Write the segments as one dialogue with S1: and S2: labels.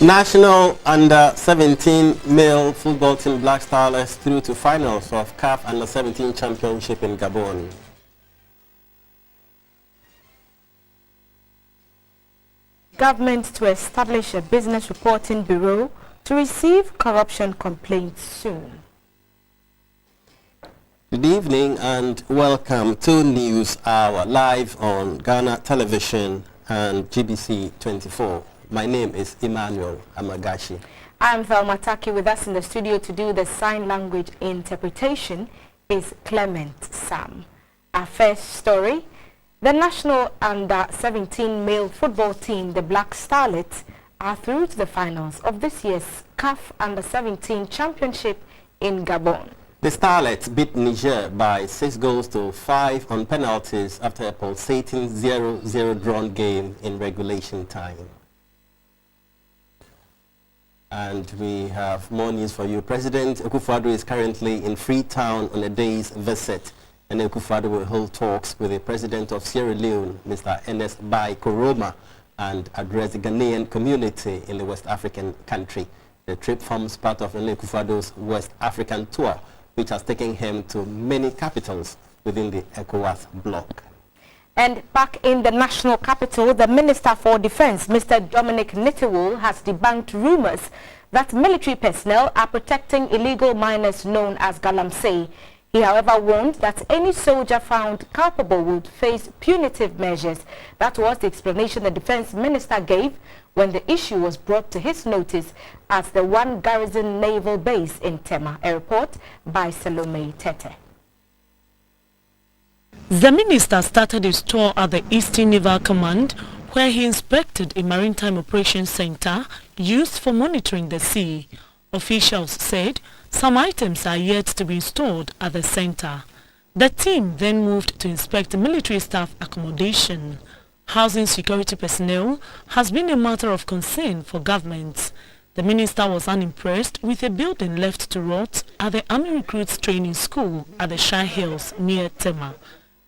S1: National Under-17 male football team Black Stars through to finals of CAF Under-17 Championship in Gabon.
S2: Government to establish a business reporting bureau to receive corruption complaints soon.
S1: Good evening and welcome to News Hour live on Ghana Television and GBC24. My name is Emmanuel Amagashi.
S2: I'm Thelma Taki. With us in the studio to do the sign language interpretation is Clement Sam. Our first story, the national under-17 male football team, the Black Starlets, are through to the finals of this year's CAF Under-17 Championship in Gabon.
S1: The Starlets beat Niger by 6-5 on penalties after a pulsating 0-0 drawn game in regulation time. And we have more news for you. President Akufo-Addo is currently in Freetown on a day's visit, and Akufo-Addo will hold talks with the President of Sierra Leone, Mr. Ernest Bai Koroma, and address the Ghanaian community in the West African country. The trip forms part of Akufo-Addo's West African tour, which has taken him to many capitals within the ECOWAS bloc.
S2: And back in the national capital, the Minister for Defense, Mr. Dominic Nitiwul, has debunked rumors that military personnel are protecting illegal miners known as galamsey. He, however, warned that any soldier found culpable would face punitive measures. That was the explanation the Defense Minister gave when the issue was brought to his notice at the One Garrison Naval Base in Tema. A report by Salome Tete.
S3: The minister started his tour at the Eastern Naval Command, where he inspected a maritime operations center used for monitoring the sea. Officials said some items are yet to be installed at the center. The team then moved to inspect military staff accommodation. Housing security personnel has been a matter of concern for governments. The minister was unimpressed with a building left to rot at the Army Recruits Training School at the Shire Hills near Tema.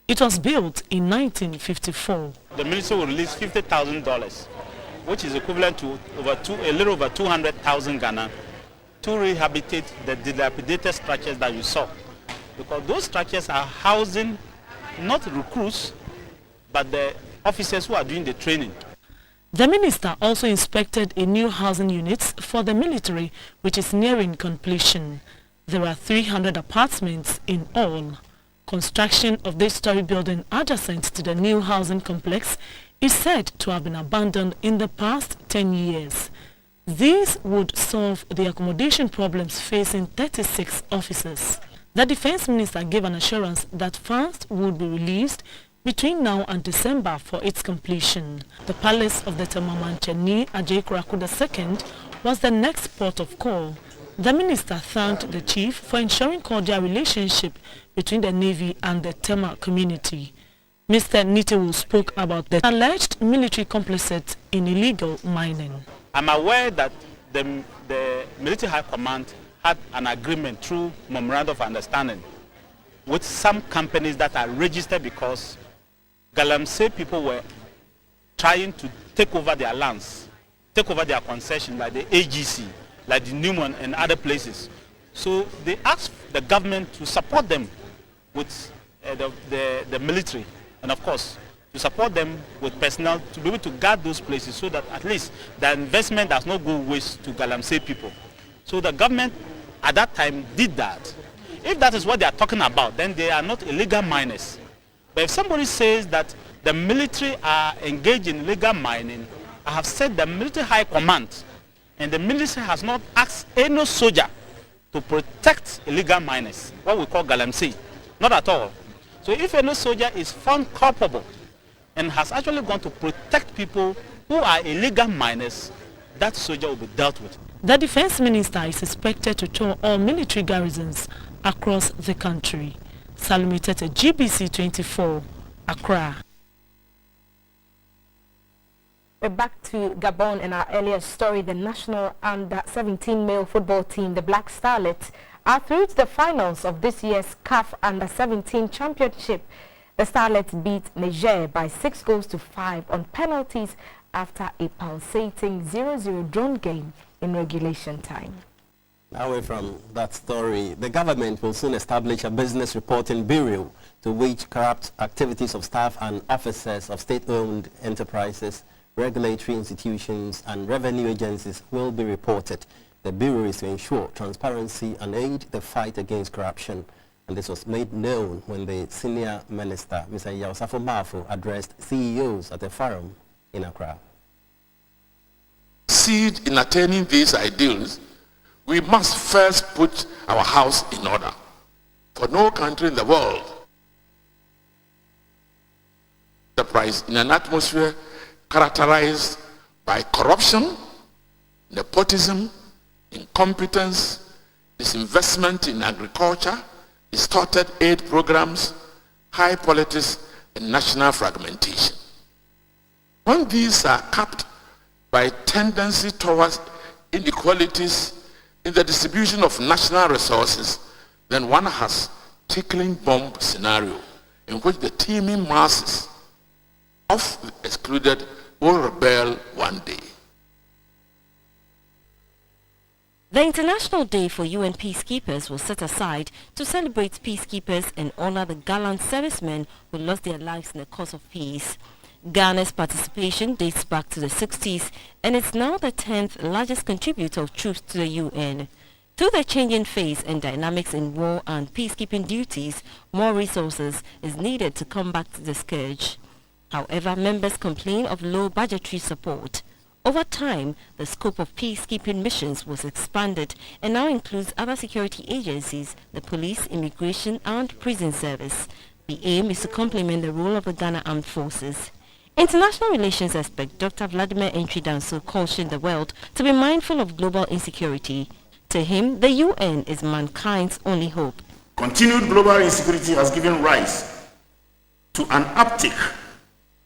S3: It was built in 1954.
S4: The ministry will release $50,000, which is equivalent to a little over 200,000 Ghana, to rehabilitate the dilapidated structures that you saw. Because those structures are housing not recruits, but the officers who are doing the training.
S3: The minister also inspected a new housing unit for the military, which is nearing completion. There are 300 apartments in all. Construction of this story building adjacent to the new housing complex is said to have been abandoned in the past 10 years. These would solve the accommodation problems facing 36 officers. The defense minister gave an assurance that funds would be released between now and December for its completion. The palace of the Temamancheni Ajay II was the next port of call. The minister thanked the chief for ensuring cordial relationship between the Navy and the Tema community. Mr. Nitiwul spoke about the alleged military complicit in illegal mining.
S4: I'm aware that the Military High Command had an agreement through Memorandum of Understanding with some companies that are registered because galamsey people were trying to take over their lands, take over their concession, like the AGC, like the Newman and other places. So they asked the government to support them with the military, and of course to support them with personnel to be able to guard those places so that at least the investment does not go waste to galamsey people. So the government at that time did that. If that is what they are talking about, then they are not illegal miners. But if somebody says that the military are engaged in illegal mining, I have said the Military High Command and the military has not asked any soldier to protect illegal miners, what we call galamsey. Not at all. So if any soldier is found culpable and has actually gone to protect people who are illegal miners, that soldier will be dealt with.
S3: The defense minister is expected to tour all military garrisons across the country. Salome Tete, GBC24, Accra.
S2: We're back to Gabon in our earlier story. The national under-17 male football team, the Black Starlets, are through to the finals of this year's CAF Under-17 Championship. The Starlets beat Niger by 6-5 on penalties after a pulsating 0-0 drawn game in regulation time.
S1: Away from that story, the government will soon establish a business reporting bureau to which corrupt activities of staff and officers of state-owned enterprises, regulatory institutions and revenue agencies will be reported. The bureau is to ensure transparency and aid the fight against corruption. And this was made known when the senior minister, Mr. Yaosafo Mafo, addressed CEOs at a forum in Accra.
S5: Succeed in attaining these ideals, we must first put our house in order. For no country in the world enterprise in an atmosphere characterized by corruption, nepotism, incompetence, disinvestment in agriculture, distorted aid programs, high politics, and national fragmentation. When these are capped by tendency towards inequalities in the distribution of national resources, then one has tickling bomb scenario in which the teeming masses of the excluded will rebel one day.
S6: The International Day for UN Peacekeepers was set aside to celebrate peacekeepers and honor the gallant servicemen who lost their lives in the cause of peace. Ghana's participation dates back to the 60s and is now the 10th largest contributor of troops to the UN. Through the changing phase and dynamics in war and peacekeeping duties, more resources is needed to combat the scourge. However, members complain of low budgetary support. Over time, the scope of peacekeeping missions was expanded and now includes other security agencies, the police, immigration and prison service. The aim is to complement the role of the Ghana Armed Forces. International relations expert Dr. Vladimir Entry-Danso cautioned the world to be mindful of global insecurity. To him, the UN is mankind's only hope.
S7: Continued global insecurity has given rise to an uptick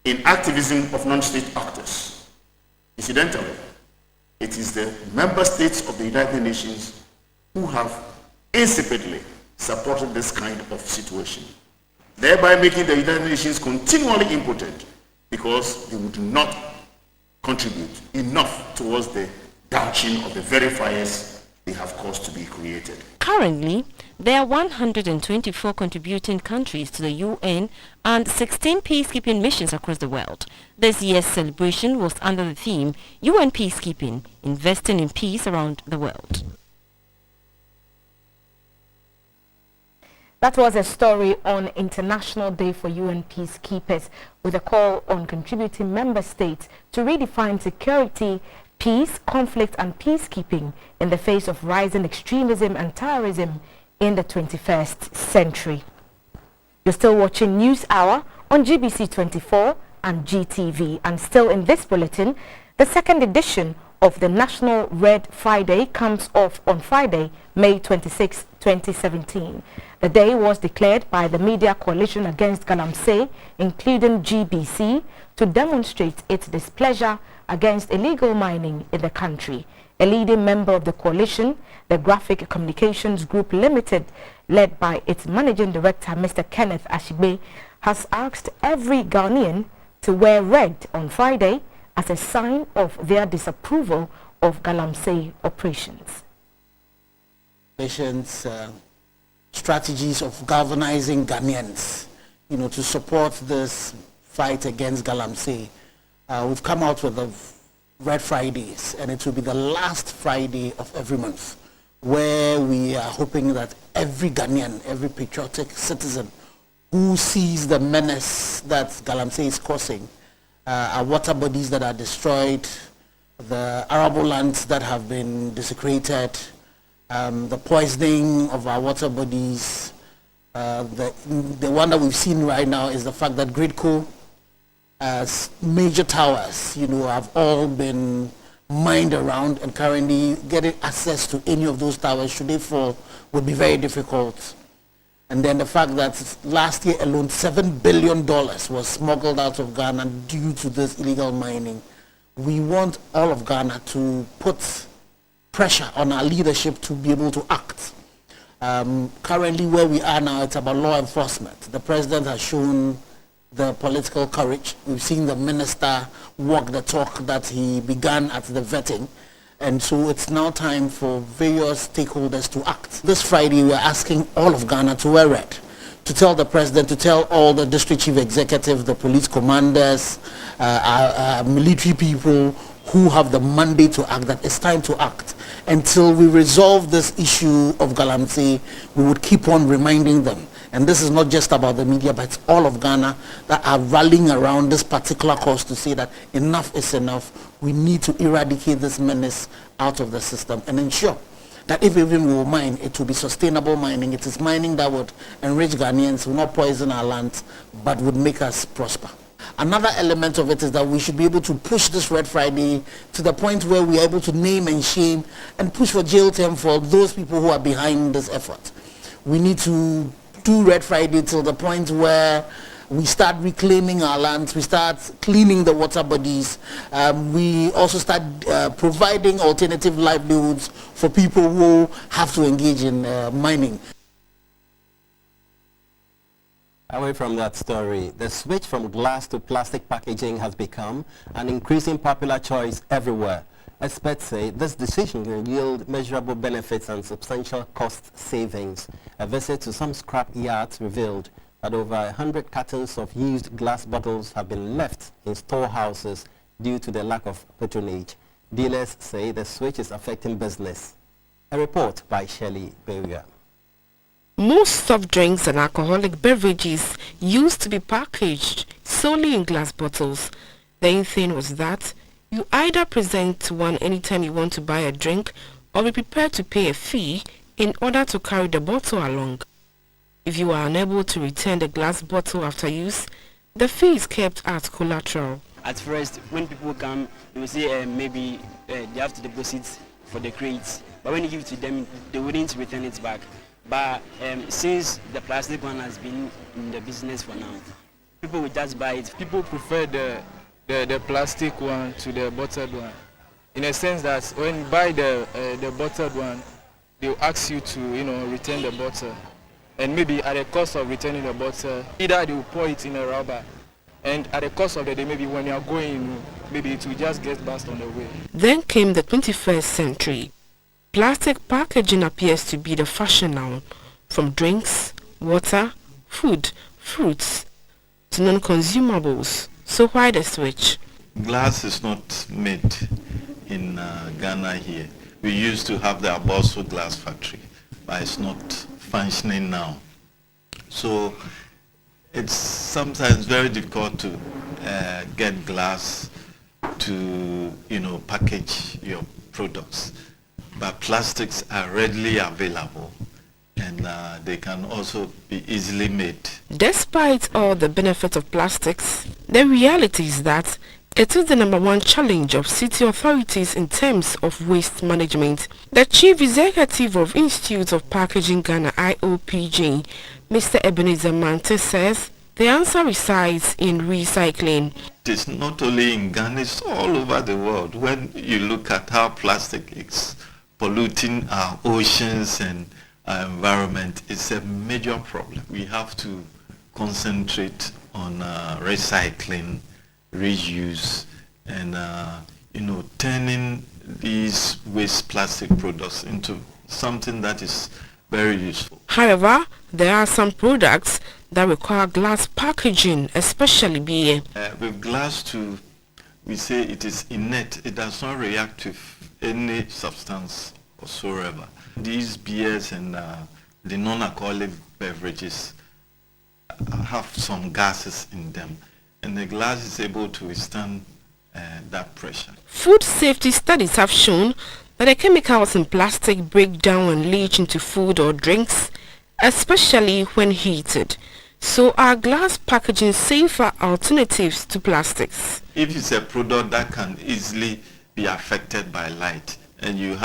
S7: in activism of non-state actors. Incidentally, it is the member states of the United Nations who have insipidly supported this kind of situation, thereby making the United Nations continually impotent because they would not contribute enough towards the dousing of the very fires they have caused to be created.
S6: Currently, there are 124 contributing countries to the UN and 16 peacekeeping missions across the world. This year's celebration was under the theme UN Peacekeeping, Investing in Peace Around the World.
S2: That was a story on International Day for UN Peacekeepers with a call on contributing member states to redefine security, peace, conflict and peacekeeping in the face of rising extremism and terrorism in the 21st century. You're still watching News Hour on GBC24 and GTV, and still in this bulletin, the second edition of the National Red Friday comes off on Friday, May 26, 2017. The day was declared by the Media Coalition Against Galamsey, including GBC, to demonstrate its displeasure against illegal mining in the country. A leading member of the coalition, the Graphic Communications Group Limited, led by its managing director, Mr. Kenneth Ashibe, has asked every Ghanaian to wear red on Friday as a sign of their disapproval of Galamsey operations.
S8: Strategies of galvanizing Ghanaians, to support this fight against Galamsey. We've come out with the Red Fridays, and it will be the last Friday of every month, where we are hoping that every Ghanaian, every patriotic citizen who sees the menace that Galamsey is causing, our water bodies that are destroyed, the arable lands that have been desecrated, the poisoning of our water bodies. The one that we've seen right now is the fact that Gridco, major towers, have all been mined around, and currently getting access to any of those towers, should they fall, would be very difficult. And then the fact that last year alone, $7 billion was smuggled out of Ghana due to this illegal mining. We want all of Ghana to put pressure on our leadership to be able to act. Currently where we are now, it's about law enforcement. The president has shown the political courage. We've seen the minister walk the talk that he began at the vetting. And so it's now time for various stakeholders to act. This Friday, we're asking all of Ghana to wear red, to tell the president, to tell all the district chief executives, the police commanders, military people who have the mandate to act, that it's time to act. Until we resolve this issue of Galamsey, we would keep on reminding them. And this is not just about the media, but it's all of Ghana that are rallying around this particular cause to say that enough is enough. We need to eradicate this menace out of the system and ensure that if even we will mine, it will be sustainable mining. It is mining that would enrich Ghanaians, will not poison our lands, but would make us prosper. Another element of it is that we should be able to push this Red Friday to the point where we are able to name and shame and push for jail term for those people who are behind this effort. We need to do Red Friday till the point where we start reclaiming our lands, we start cleaning the water bodies, we also start providing alternative livelihoods for people who have to engage in mining.
S1: Away from that story, the switch from glass to plastic packaging has become an increasing popular choice everywhere. Experts say this decision will yield measurable benefits and substantial cost savings. A visit to some scrap yards revealed that over 100 cartons of used glass bottles have been left in storehouses due to the lack of patronage. Dealers say the switch is affecting business. A report by Shelley Beria.
S9: Most soft drinks and alcoholic beverages used to be packaged solely in glass bottles. The only thing was that you either present one anytime you want to buy a drink or be prepared to pay a fee in order to carry the bottle along. If you are unable to return the glass bottle after use, the fee is kept as collateral.
S10: At first, when people come, they will say maybe they have to deposit for the crates, but when you give it to them, they wouldn't return it back. But since the plastic one has been in the business for now, people will just buy it.
S11: People prefer the plastic one to the bottled one, in a sense that when you buy the bottled one, they will ask you to return the bottle, and maybe at the cost of returning the bottle, either they will pour it in a rubber, and at the cost of the day, maybe when you are going, maybe it will just get burst on the way.
S9: Then came the 21st century. Plastic packaging appears to be the fashion now, from drinks, water, food, fruits, to non-consumables. So why the switch?
S12: Glass is not made in Ghana here. We used to have the Aboso glass factory, but it's not functioning now. So it's sometimes very difficult to get glass to package your products. But plastics are readily available, and they can also be easily made.
S9: Despite all the benefits of plastics, the reality is that it is the #1 challenge of city authorities in terms of waste management. The Chief Executive of Institute of Packaging Ghana, IOPG, Mr. Ebenezer Mante, says the answer resides in recycling.
S12: It is not only in Ghana, it's all over the world. When you look at how plastic is polluting our oceans and our environment, it's a major problem. We have to concentrate on recycling, reuse, and turning these waste plastic products into something that is very useful.
S9: However, there are some products that require glass packaging, especially beer.
S12: With glass too, we say it is inert. It does not react with any substance whatsoever. These beers and the non-alcoholic beverages have some gases in them, and the glass is able to withstand that pressure.
S9: Food safety studies have shown that the chemicals in plastic break down and leach into food or drinks, especially when heated. So are glass packaging safer alternatives to plastics?
S12: If it's a product that can easily be affected by light, and you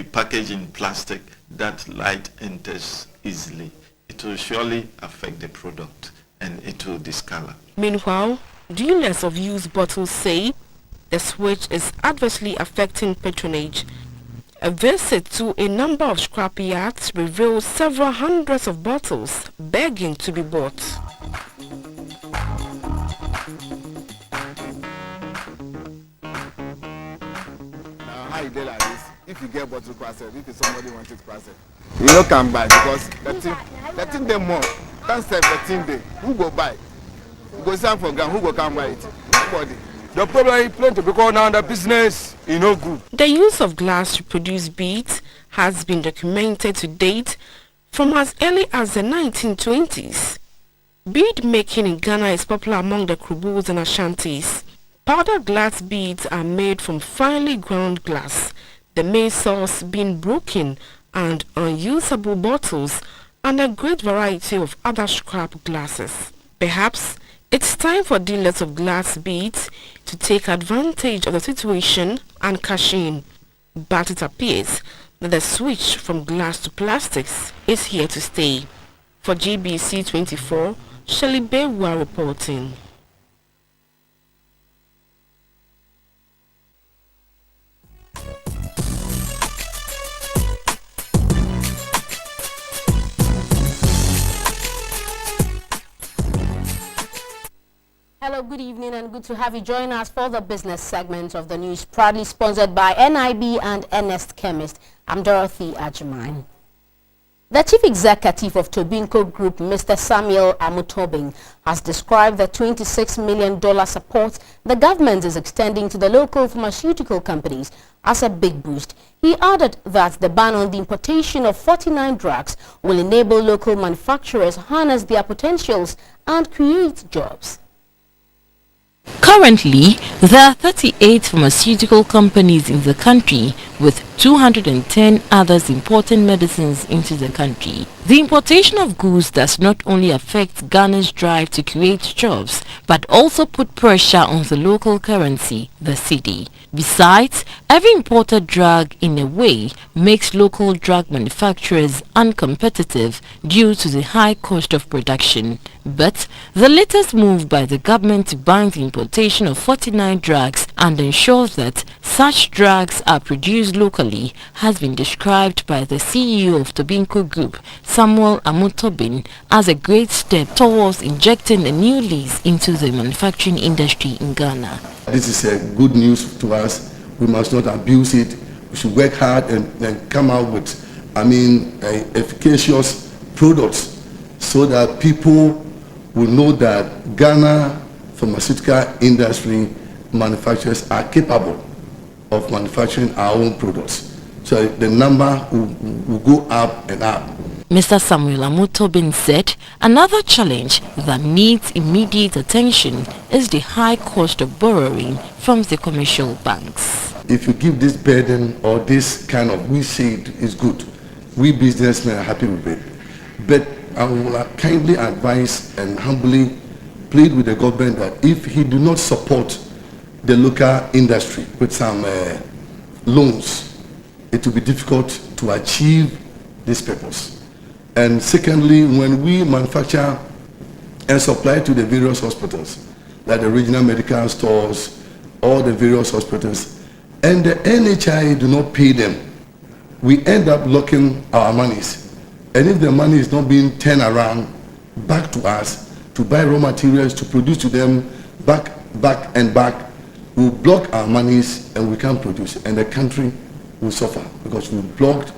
S12: package in plastic, that light enters easily, it will surely affect the product and it will discolor.
S9: Meanwhile, dealers of used bottles say the switch is adversely affecting patronage. A visit to a number of scrap yards reveals several hundreds of bottles begging to be bought.
S13: you did like this, if you get bottle parcel, if somebody wants it parcel, you don't come buy because the thing they more. Can't sell 13 days. Who go buy? Who go stand for ground? Who go come buy it? Nobody. The problem is plenty because now the business is no good.
S9: The use of glass to produce beads has been documented to date from as early as the 1920s. Bead making in Ghana is popular among the Krubus and Ashantis. Powdered glass beads are made from finely ground glass, the main source being broken and unusable bottles and a great variety of other scrap glasses. Perhaps it's time for dealers of glass beads to take advantage of the situation and cash in. But it appears that the switch from glass to plastics is here to stay. For GBC24, Shelley Bewa reporting.
S2: Hello, good evening and good to have you join us for the business segment of the news, proudly sponsored by NIB and Ernest Chemist. I'm Dorothy Ajimine. The Chief Executive of Tobinco Group, Mr. Samuel Amutobin, has described the $26 million support the government is extending to the local pharmaceutical companies as a big boost. He added that the ban on the importation of 49 drugs will enable local manufacturers harness their potentials and create jobs.
S14: Currently, there are 38 pharmaceutical companies in the country, with 210 others importing medicines into the country. The importation of goods does not only affect Ghana's drive to create jobs, but also put pressure on the local currency, the cedi. Besides, every imported drug in a way makes local drug manufacturers uncompetitive due to the high cost of production. But the latest move by the government to ban the importation of 49 drugs and ensure that such drugs are produced locally has been described by the CEO of Tobinco Group, Samuel Amutobin, as a great step towards injecting a new lease into the manufacturing industry in Ghana.
S15: This is good news to us. We must not abuse it. We should work hard and come out with, efficacious products so that people will know that Ghana pharmaceutical industry manufacturers are capable of manufacturing our own products. So the number will go up and up.
S14: Mr. Samuel Amutobin said another challenge that needs immediate attention is the high cost of borrowing from the commercial banks.
S15: If you give this burden or this kind of, we say it is good. We businessmen are happy with it. But I will kindly advise and humbly plead with the government that if he do not support the local industry with some loans, it will be difficult to achieve this purpose. And secondly, when we manufacture and supply to the various hospitals, like the regional medical stores, all the various hospitals, and the NHI do not pay them, we end up locking our monies. And if the money is not being turned around back to us to buy raw materials to produce to them back, we'll block our monies and we can't produce. And the country will suffer because we blocked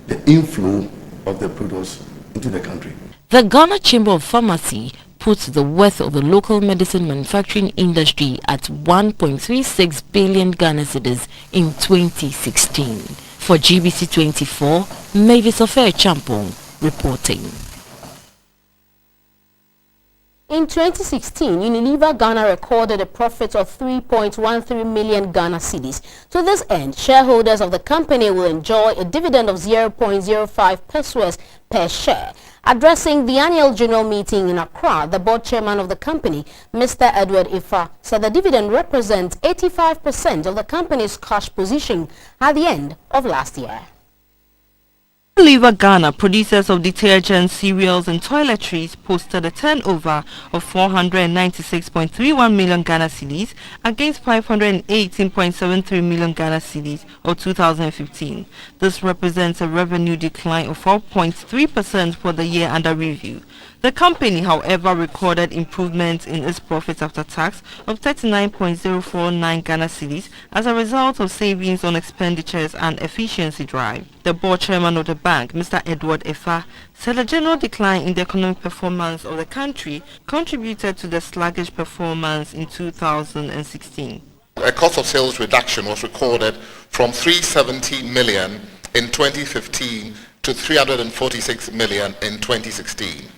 S15: the inflow of the produce into the country.
S14: The Ghana Chamber of Pharmacy puts the worth of the local medicine manufacturing industry at 1.36 billion Ghana cedis in 2016. For GBC24, Mavis Ofer Champong reporting.
S2: In 2016, Unilever Ghana recorded a profit of 3.13 million Ghana cedis. To this end, shareholders of the company will enjoy a dividend of 0.05 pesos per share. Addressing the annual general meeting in Accra, the board chairman of the company, Mr. Edward Ifa, said the dividend represents 85% of the company's cash position at the end of last year.
S16: Unilever Ghana, producers of detergents, cereals and toiletries, posted a turnover of 496.31 million Ghana cedis against 518.73 million Ghana cedis or 2015. This represents a revenue decline of 4.3% for the year under review. The company, however, recorded improvements in its profits after tax of 39.049 Ghana cedis as a result of savings on expenditures and efficiency drive. The board chairman of the bank, Mr. Edward Efa, said a general decline in the economic performance of the country contributed to the sluggish performance in 2016.
S17: A cost of sales reduction was recorded from 370 million in 2015 to 346 million in 2016.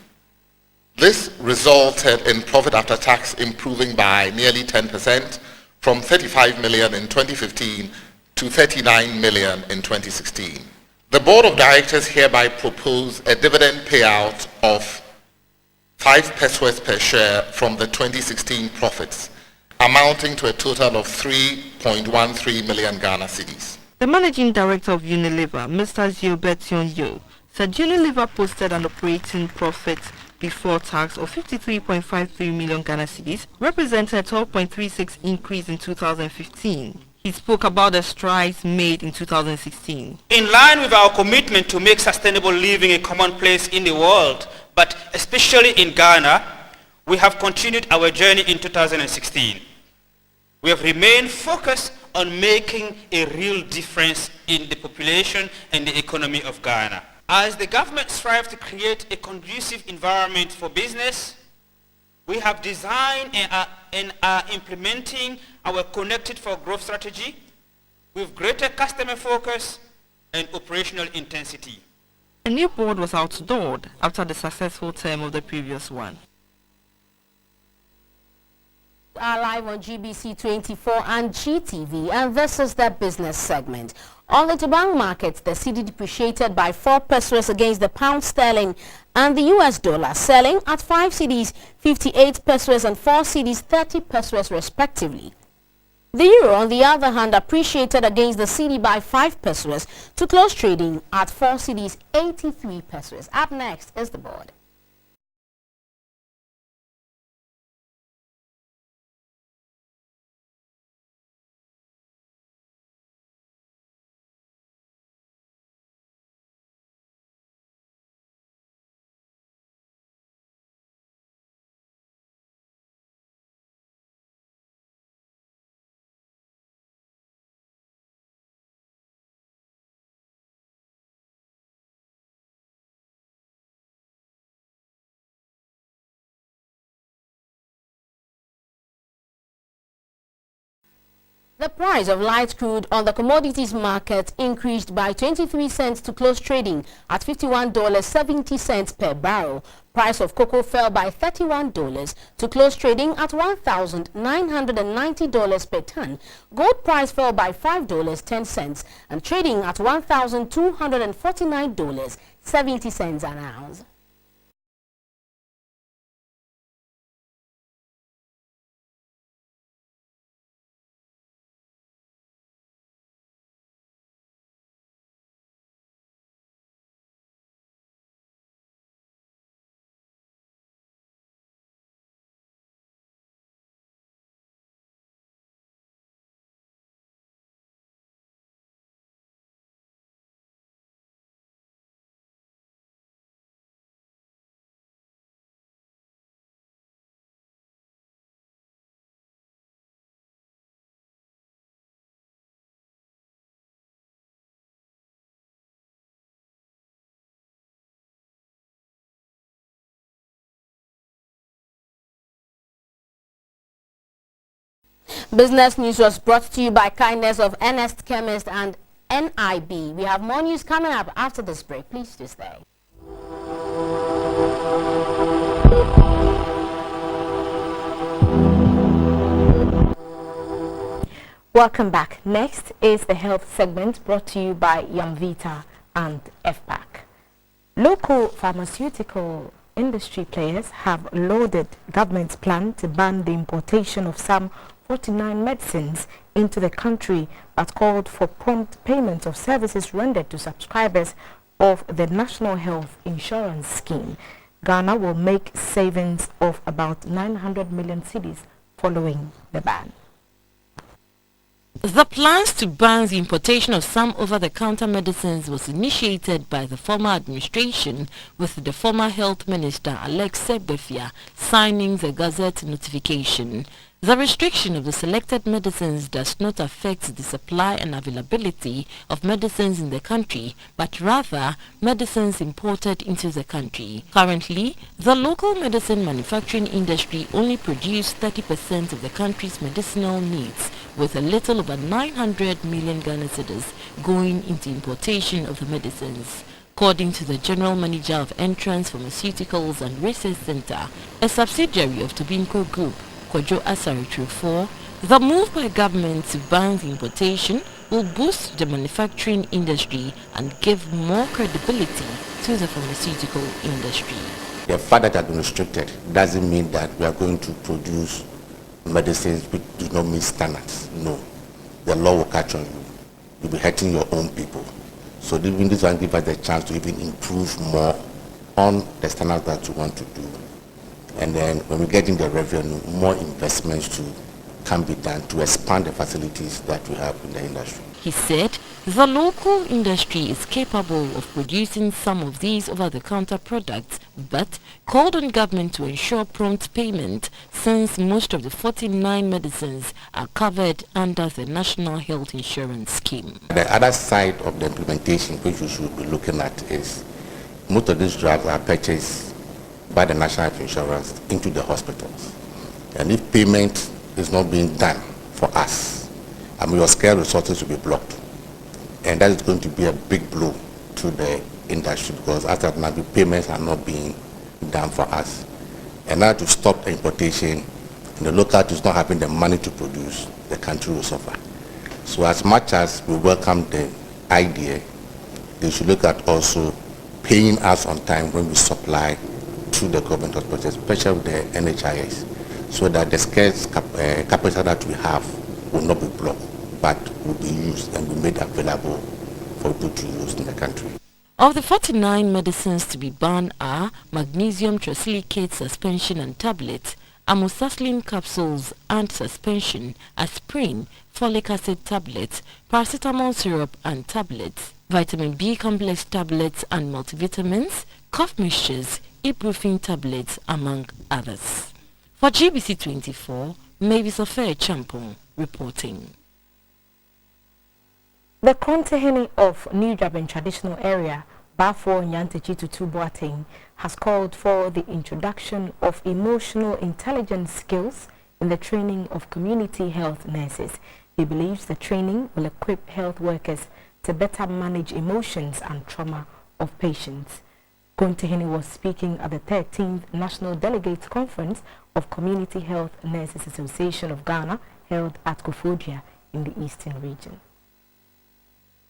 S17: This resulted in profit after tax improving by nearly 10% from 35 million in 2015 to 39 million in 2016. The Board of Directors hereby propose a dividend payout of 5 pesos per share from the 2016 profits, amounting to a total of 3.13 million Ghana cedis.
S16: The managing director of Unilever, Mr. Gilbert Yo, said Unilever posted an operating profit before tax of 53.53 million Ghana cedis, representing a 12.36 increase in 2015. He spoke about the strides made in 2016.
S18: In line with our commitment to make sustainable living a commonplace in the world, but especially in Ghana, we have continued our journey in 2016. We have remained focused on making a real difference in the population and the economy of Ghana. As the government strives to create a conducive environment for business, we have designed and are implementing our Connected for Growth strategy with greater customer focus and operational intensity.
S16: A new board was outdoored after the successful term of the previous one.
S2: Are live on GBC24 and GTV, and this is the business segment. On the Tobank market, the cedi depreciated by 4 pesos against the pound sterling and the US dollar, selling at 5 cedis 58 pesos and 4 cedis 30 pesos respectively. The euro, on the other hand, appreciated against the cedi by 5 pesos to close trading at 4 cedis 83 pesos. Up next is the board. The price of light crude on the commodities market increased by 23 cents to close trading at $51.70 per barrel. Price of cocoa fell by $31 to close trading at $1,990 per ton. Gold price fell by $5.10 and trading at $1,249.70 an ounce. Business News was brought to you by kindness of Ernest Chemist and NIB. We have more news coming up after this break. Please stay. Welcome back. Next is the health segment brought to you by Yamvita and FPAC. Local pharmaceutical industry players have lauded government's plan to ban the importation of some 49 medicines into the country, but called for prompt payment of services rendered to subscribers of the National Health Insurance Scheme. Ghana will make savings of about 900 million cedis following the ban.
S14: The plans to ban the importation of some over-the-counter medicines was initiated by the former administration, with the former Health Minister Alex Sebefia signing the Gazette notification. The restriction of the selected medicines does not affect the supply and availability of medicines in the country, but rather medicines imported into the country. Currently, the local medicine manufacturing industry only produces 30% of the country's medicinal needs, with a little over 900 million Ghana cedis going into importation of the medicines. According to the General Manager of Entrance Pharmaceuticals and Research Center, a subsidiary of Tobinco Group, Kojo Asari 4, the move by government to ban the importation will boost the manufacturing industry and give more credibility to the pharmaceutical industry.
S19: The fact that it has been restricted doesn't mean that we are going to produce medicines which do not meet standards. No. The law will catch on you. You'll be hurting your own people. So even this one gives us the chance to even improve more on the standards that we want to do. And then when we get in the revenue, more investments can be done to expand the facilities that we have in the industry.
S14: He said the local industry is capable of producing some of these over-the-counter products, but called on government to ensure prompt payment since most of the 49 medicines are covered under the National Health Insurance Scheme.
S19: The other side of the implementation which we should be looking at is most of these drugs are purchased by the National Health Insurance into the hospitals. And if payment is not being done for us, your scale resources will be blocked. And that is going to be a big blow to the industry because after now the payments are not being done for us. And now to stop the importation, and the local is not having the money to produce, the country will suffer. So as much as we welcome the idea, they should look at also paying us on time when we supply to the government hospitals, especially the NHIS, so that the scarce capital that we have will not be blocked, but will be used and be made available for people to use in the country.
S14: Of the 49 medicines to be banned are magnesium trosilicate suspension and tablets, amoxicillin capsules and suspension, aspirin, folic acid tablets, paracetamol syrup and tablets, vitamin B complex tablets and multivitamins, cough mixtures, ibuprofen tablets, among others. For GBC24, Mavis Affair Champon reporting.
S2: The Kontehene of New Japan traditional area, Bafo Nyantechi Tutu Boateng, has called for the introduction of emotional intelligence skills in the training of community health nurses. He believes the training will equip health workers to better manage emotions and trauma of patients. Kontehene was speaking at the 13th National Delegates Conference of Community Health Nurses Association of Ghana, held at Kofodia in the Eastern region.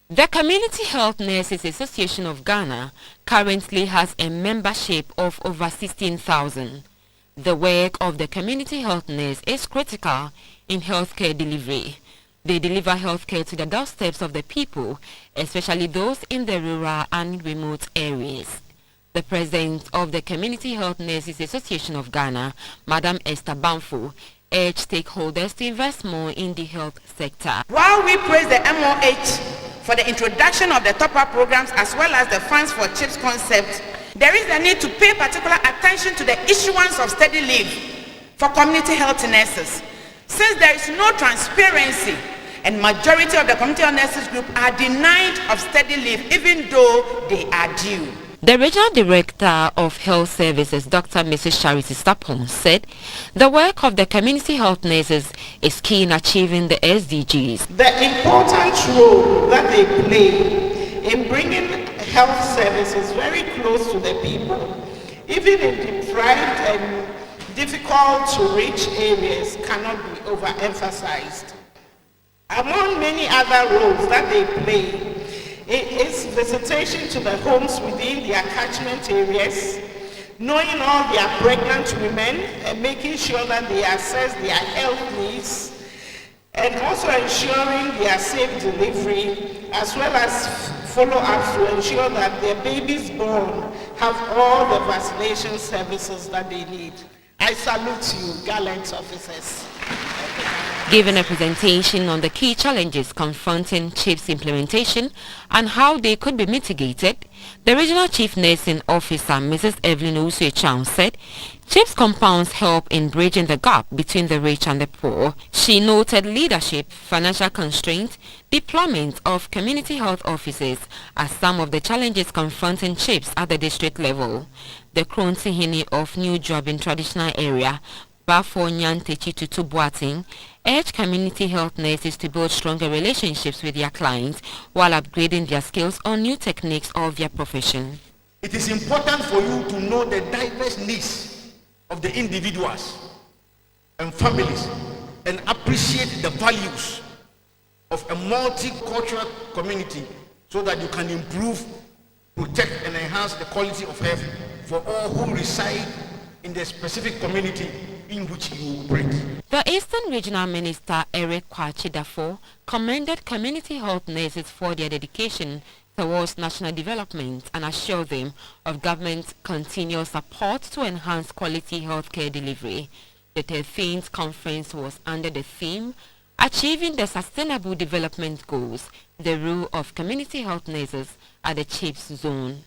S16: The Community Health Nurses Association of Ghana currently has a membership of over 16,000. The work of the community health nurse is critical in healthcare delivery. They deliver healthcare to the doorsteps of the people, especially those in the rural and remote areas. The president of the Community Health Nurses Association of Ghana, Madam Esther Banfo, urged stakeholders to invest more in the health sector.
S20: While we praise the MOH for the introduction of the top-up programs as well as the funds for CHIPS concept, there is a need to pay particular attention to the issuance of steady leave for community health nurses. Since there is no transparency and majority of the community health nurses group are denied of steady leave even though they are due.
S16: The Regional Director of Health Services, Dr. Mrs. Charity Stapon, said the work of the community health nurses is key in achieving the SDGs.
S21: The important role that they play in bringing health services very close to the people, even in deprived and difficult to reach areas, cannot be overemphasized. Among many other roles that they play, it is visitation to the homes within their catchment areas, knowing all their pregnant women and making sure that they assess their health needs, and also ensuring their safe delivery, as well as follow-ups to ensure that their babies born have all the vaccination services that they need. I salute you, gallant officers.
S4: Giving a presentation on the key challenges confronting CHIPS implementation and how they could be mitigated, the Regional Chief Nursing Officer, Mrs. Evelyn Usuechang, said CHIPS compounds help in bridging the gap between the rich and the poor. She noted leadership, financial constraints, deployment of community health officers as some of the challenges confronting CHIPS at the district level. The Krontihini of New Job in Traditional Area, Bafo Nyantechi Tutubuating, urged community health nurses to build stronger relationships with their clients while upgrading their skills on new techniques of their profession.
S22: It is important for you to know the diverse needs of the individuals and families and appreciate the values of a multicultural community so that you can improve, protect and enhance the quality of health for all who reside in the specific community in which you operate.
S4: The Eastern Regional Minister Eric Kwachidafo commended community health nurses for their dedication towards national development and assured them of government's continual support to enhance quality healthcare delivery. The 13th conference was under the theme Achieving the Sustainable Development Goals, the role of community health nurses at the CHIPS zone.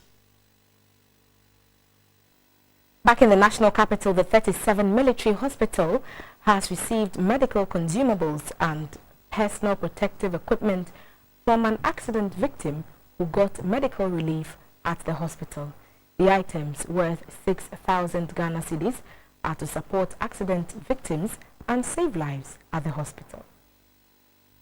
S2: Back in the national capital, the 37 military hospital has received medical consumables and personal protective equipment from an accident victim who got medical relief at the hospital. The items, worth 6,000 Ghana cedis, are to support accident victims and save lives at the hospital.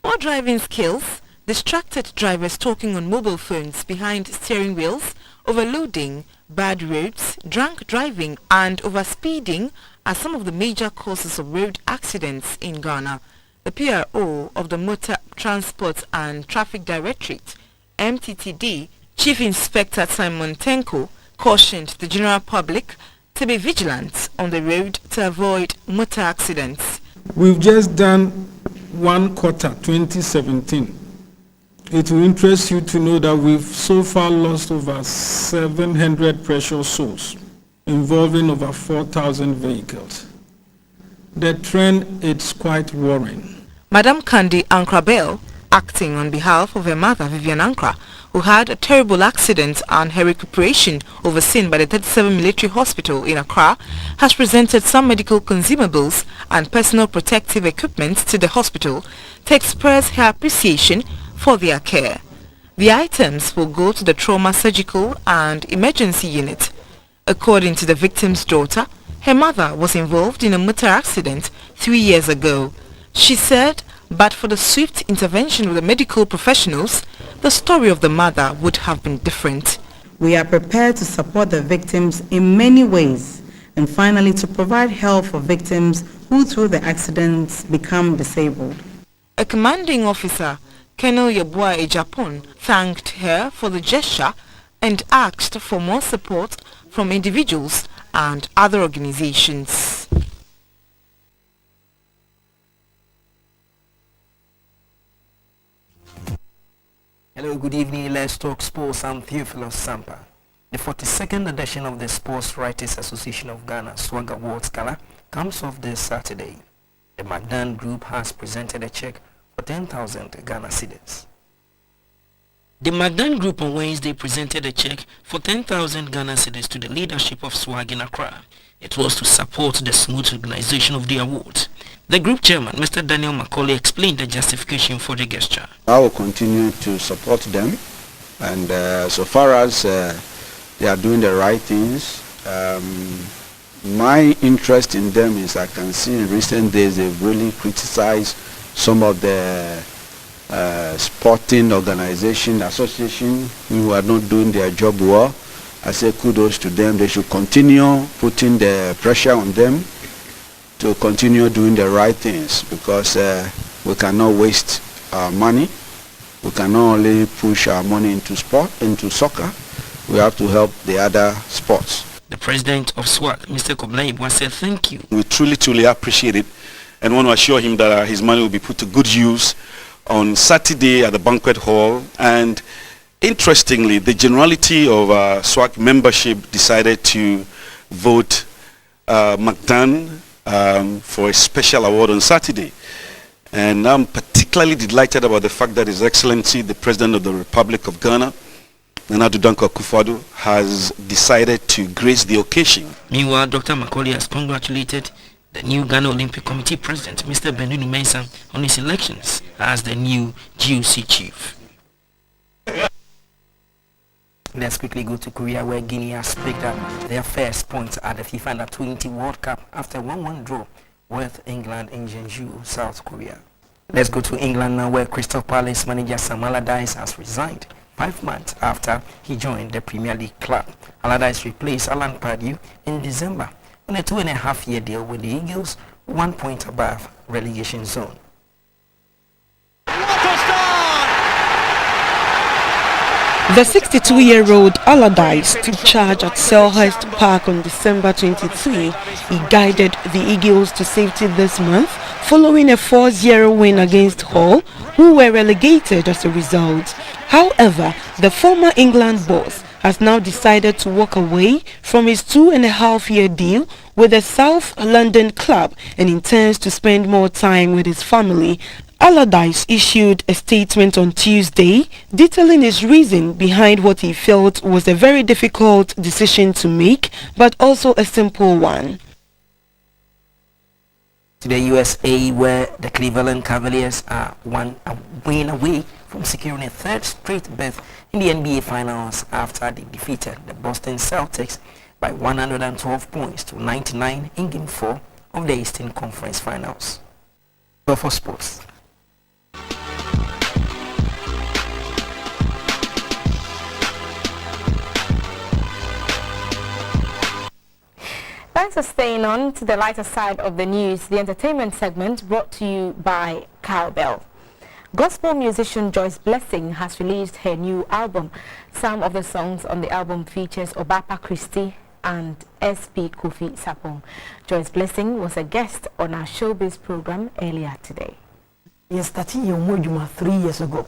S16: Poor driving skills, distracted drivers talking on mobile phones behind steering wheels, overloading, bad roads, drunk driving and overspeeding are some of the major causes of road accidents in Ghana. The PRO of the Motor Transport and Traffic Directorate, MTTD, Chief Inspector Simon Tenko, cautioned the general public to be vigilant on the road to avoid motor accidents.
S23: We've just done one quarter 2017. It will interest you to know that we've so far lost over 700 precious souls, involving over 4,000 vehicles. The trend is quite worrying.
S16: Madam Kandi Ankrabel, acting on behalf of her mother Vivian Ankra, who had a terrible accident and her recuperation overseen by the 37 military hospital in Accra, has presented some medical consumables and personal protective equipment to the hospital to express her appreciation for their care. The items will go to the trauma surgical and emergency unit. According to the victim's daughter, her mother was involved in a motor accident 3 years ago. She said, but for the swift intervention of the medical professionals, the story of the mother would have been different.
S24: We are prepared to support the victims in many ways and finally to provide help for victims who through the accidents become disabled.
S16: A commanding officer, Colonel Yabua Ejapon, thanked her for the gesture and asked for more support from individuals and other organizations.
S25: Hello, good evening. Let's talk sports. I'm Theophilus Sampa. The 42nd edition of the Sports Writers Association of Ghana Swag Awards Gala comes off this Saturday. The Magdan Group has presented a check for 10,000 Ghana cedis. The Magdan Group on Wednesday presented a check for 10,000 Ghana cedis to the leadership of SWAG in Accra. It was to support the smooth organization of the awards. The group chairman, Mr. Daniel Macaulay, explained the justification for the gesture.
S26: I will continue to support them, and so far as they are doing the right things, my interest in them is I can see in recent days they've really criticized some of the sporting organization, association who are not doing their job well. I say kudos to them. They should continue putting the pressure on them to continue doing the right things, because we cannot waste our money. We cannot only push our money into sport, into soccer. We have to help the other sports.
S25: The president of SWAG, Mr. Koblaibwa, said thank you.
S27: We truly appreciate it and want to assure him that his money will be put to good use on Saturday at the banquet hall. And interestingly, the generality of SWAG membership decided to vote Magdan for a special award on Saturday. And I'm particularly delighted about the fact that His Excellency, the President of the Republic of Ghana, Nana Addo Dankwa Akufo-Addo, has decided to grace the occasion.
S25: Meanwhile, Dr. Macaulay has congratulated the new Ghana Olympic Committee President, Mr. Benunu Mensah, on his elections as the new GOC chief. Let's quickly go to Korea, where Guinea has picked up their first points at the FIFA Under-20 World Cup after a 1-1 draw with England in Jeonju, South Korea. Let's go to England now, where Crystal Palace manager Sam Allardyce has resigned 5 months after he joined the Premier League club. Allardyce replaced Alan Pardew in December on a 2.5-year deal with the Eagles, 1 point above relegation zone.
S1: The 62-year-old Allardyce took charge at Selhurst Park on December 23. He guided the Eagles to safety this month following a 4-0 win against Hull, who were relegated as a result. However, the former England boss has now decided to walk away from his 2.5-year deal with the South London club and intends to spend more time with his family. Allardyce issued a statement on Tuesday detailing his reason behind what he felt was a very difficult decision to make, but also a simple one.
S25: To the USA, where the Cleveland Cavaliers are one win away from securing a third straight berth in the NBA Finals after they defeated the Boston Celtics by 112 points to 99 in Game 4 of the Eastern Conference Finals. Go for sports.
S2: Thanks for staying on to the lighter side of the news, the entertainment segment brought to you by Cowbell. Gospel musician Joyce Blessing has released her new album. Some of the songs on the album features Obapa Christie and SP Kofi Sapong. Joyce Blessing was a guest on our showbiz program earlier today.
S3: Yes, starting your Mojuma 3 years ago.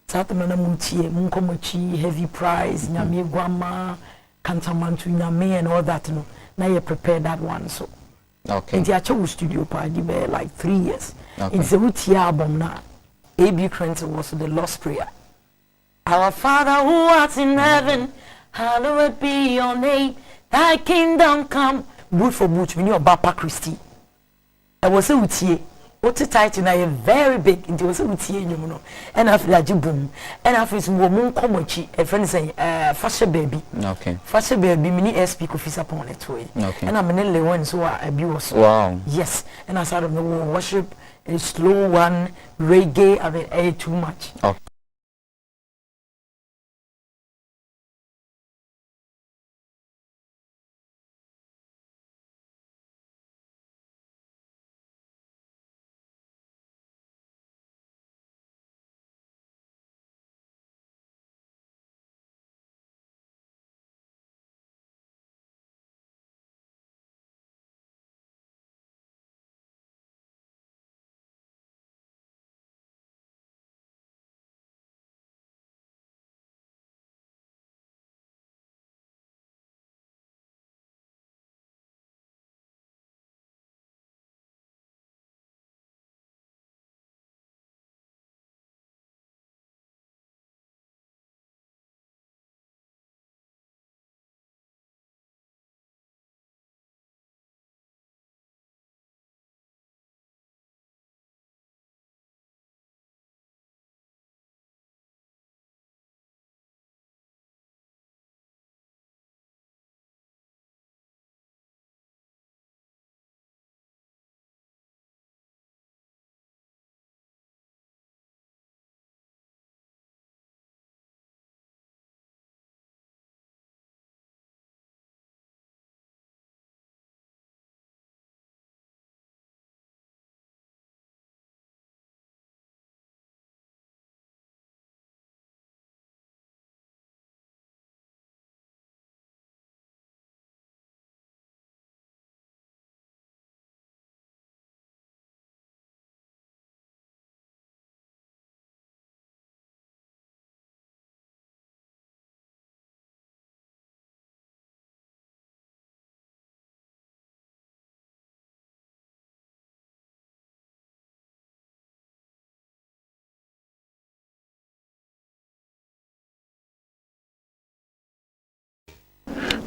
S3: Satamana Muntie, Munkomochi, Heavy Prize, Nyame Guama, Kantamantu Nyame and all that. No. Now you prepare that one, so.
S5: Okay.
S3: And the actual studio party be like 3 years.
S5: Okay.
S3: It's a Uti album now. A.B. Crenshaw was the Lost Prayer. Our Father who art in heaven, hallowed be your name. Thy kingdom come. Boot for boot, we knew about Papa Christie. I was a Uti. What's the title now? Very big. It was a Uti, you know. And after that, you boom. And after some woman komochi, a friend saying, Fasha baby.
S5: Okay.
S3: Fasha baby, mini SP Kofi upon it way.
S5: Okay.
S3: And I'm an only one, so I be also.
S5: Wow.
S3: Yes. And I started the worship, a slow one, reggae, I mean, too much.
S5: Okay.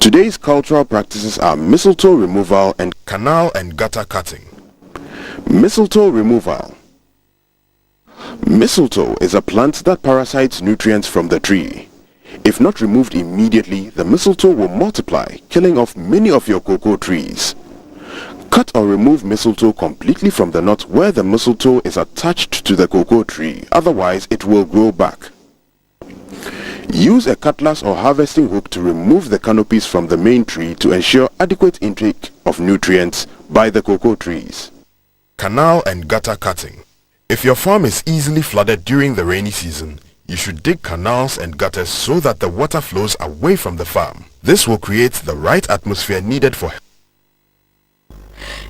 S5: Today's cultural practices are mistletoe removal and canal and gutter cutting. Mistletoe removal. Mistletoe is a plant that parasites nutrients from the tree. If not removed immediately, the mistletoe will multiply, killing off many of your cocoa trees. Cut or remove mistletoe completely from the knot where the mistletoe is attached to the cocoa tree, otherwise it will grow back. Use a cutlass or harvesting hook to remove the canopies from the main tree to ensure adequate intake of nutrients by the cocoa trees.
S6: Canal and gutter cutting. If your farm is easily flooded during the rainy season, you should dig canals and gutters so that the water flows away from the farm. This will create the right atmosphere needed for.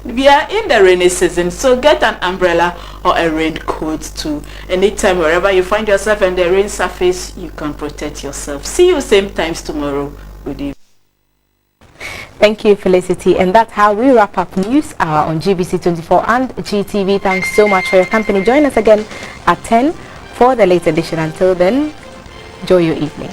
S21: We are in the rainy season, so get an umbrella or a raincoat too. Anytime, wherever you find yourself in the rain surface, you can protect yourself. See you same times tomorrow. Good evening.
S2: Thank you, Felicity. And that's how we wrap up News Hour on GBC24 and GTV. Thanks so much for your company. Join us again at 10 for the late edition. Until then, enjoy your evening.